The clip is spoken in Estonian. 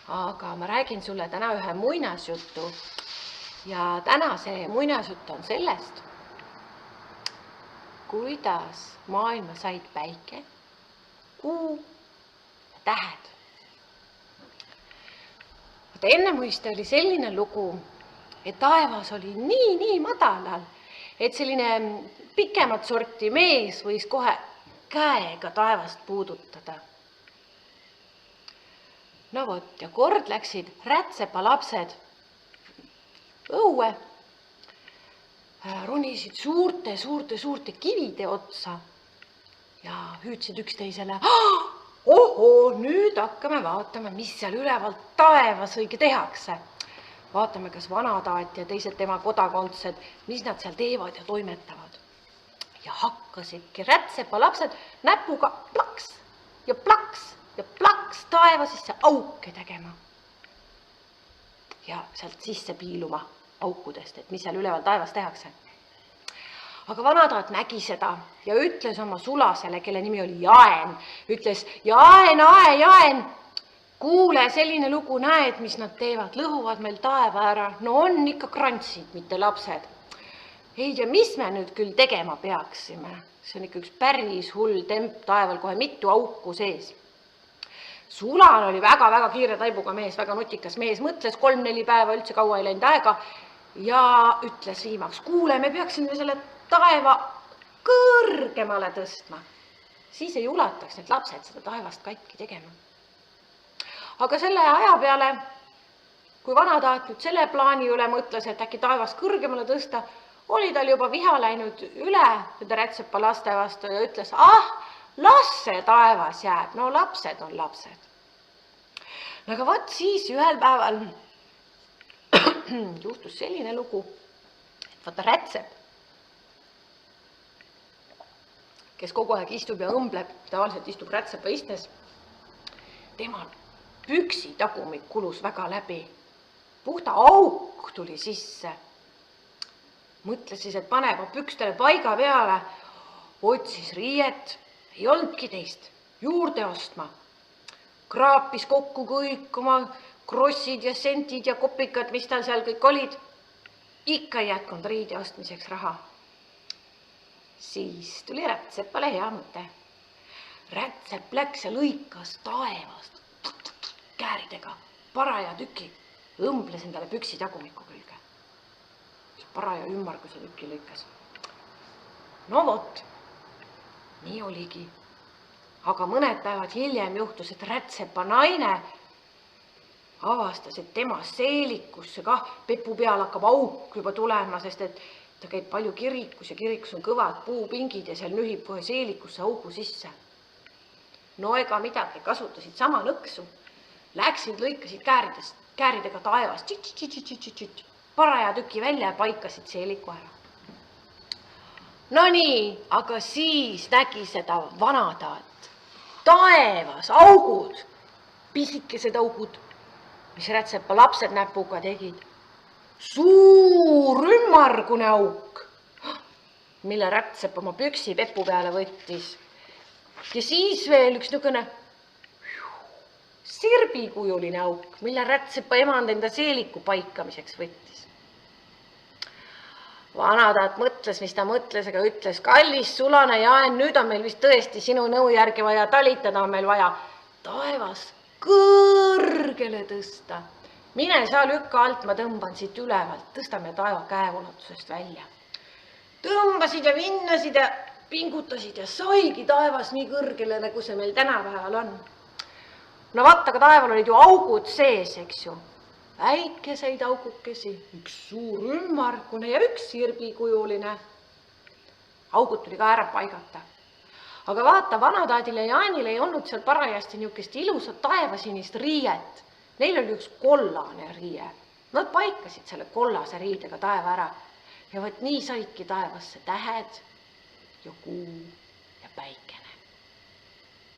aga ma räägin sulle täna ühe muinasjutu ja täna see muinasjutt on sellest, kuidas maailma said päike, kuu ja tähed. Ennemuiste oli selline lugu, et taevas oli nii madalal, et selline pikemat sorti mees võis kohe käega taevast puudutada. No vot, ja kord läksid rätsepalapsed õue, ronisid suurte kivide otsa ja hüüdsid üksteisele, ohoo, nüüd hakkame vaatama, mis seal ülevalt taevas õige tehakse. Vaatame, kas vanataat ja teised tema kodakondsed, mis nad seal teevad ja toimetavad. Ja hakkasidki rätsepalapsed näpuga plaks ja plaks ja plaks taevasisse auke tegema. Ja sealt sisse piiluma aukudest, et mis seal üleval taevas tehakse. Aga vanataat nägi seda ja ütles oma sulasele, kelle nimi oli Jaen, ütles, Jaen, kuule, selline lugu, näed, mis nad teevad, lõhuvad meil taeva ära, no on ikka krantsid, mitte lapsed. Ei tea, mis me nüüd küll tegema peaksime? See on ikka üks päris hull temp taeval, kohe mitu auku sees. Sulan oli väga kiire taibuga mees, väga nutikas mees, mõtles 3-4 päeva, üldse kaua ei läinud aega ja ütles viimaks, kuule, me peaksime selle taeva kõrgemale tõstma. Siis ei ulataks need lapsed seda taevast katki tegema. Aga selle aja peale, kui vanataat nüüd selle plaani üle mõtles, et äkki taevast kõrgemale tõsta, oli tal juba viha läinud üle nende rätsepalaste vastu ja ütles, las see taevas jääb, no lapsed on lapsed. Aga vot siis ühel päeval juhtus selline lugu, et vaata rätsep, kes kogu aeg istub ja õmbleb, tavaliselt istub rätsepa istes, temal püksi tagumik kulus väga läbi, puhta auk tuli sisse. Mõtles siis, et paneb pükstele paiga peale, otsis riiet, ei olnudki teist, juurde ostma. Kraapis kokku kõik oma krossid ja sentid ja kopikad, mis tal seal kõik olid. Ikka ei jätkunud riide ostmiseks raha. Siis tuli rätsepale hea mõte. Rätsep läks ja lõikas taevast kääridega paraja tüki, õmbles endale püksi tagumiku külge. Paraja ümmarguse tüki lõikas. No vot, nii oligi. Aga mõned päevad hiljem juhtus, et rätsepa naine avastas, et tema seelikusse kah pepu peal hakkab auk juba tulema, sest et ta käib palju kirikus ja kirikus on kõvad puupingid ja seal nühib kohe seelikusse augu sisse. No ega midagi, kasutasid sama nõksu, läksid, lõikasid kääridega taevast, paraja tüki välja ja paikasid seeliku ära. No nii, aga siis nägi seda vanataat. Taevas, augud, pisikesed augud, mis rätsepa lapsed näpuga tegid. Suur ümmargune auk, mille rätsep oma püksi pepu peale võttis. Ja siis veel üks nügune sirbikujuline auk, mille rätsepa emand enda seeliku paikamiseks võttis. Vanataat mõtles, mis ta mõtles, aga ütles, kallis sulane Jaen, nüüd on meil vist tõesti sinu nõu järgi vaja talitada, on meil vaja taevas kõrgele tõsta. Mine saa lükka alt, ma tõmban siit ülevalt, tõstame taeva käeulatusest välja. Tõmbasid ja vinnasid ja pingutasid ja saigi taevas nii kõrgele, nagu see meil tänapäeval on. No vaata, aga taeval olid ju augud sees, eks ju. Väikeseid augukesi, üks suur ümmargune ja üks sirbikujuline. Augud tuli ka ära paigata. Aga vaata, vanataadile ja Jaanile ei olnud seal parajasti niisugust ilusat taevasinist riiet. Neil oli üks kollane riie. Nad paikasid selle kollase riidega taeva ära. Ja võt nii saidki taevasse tähed ja kuu ja päike.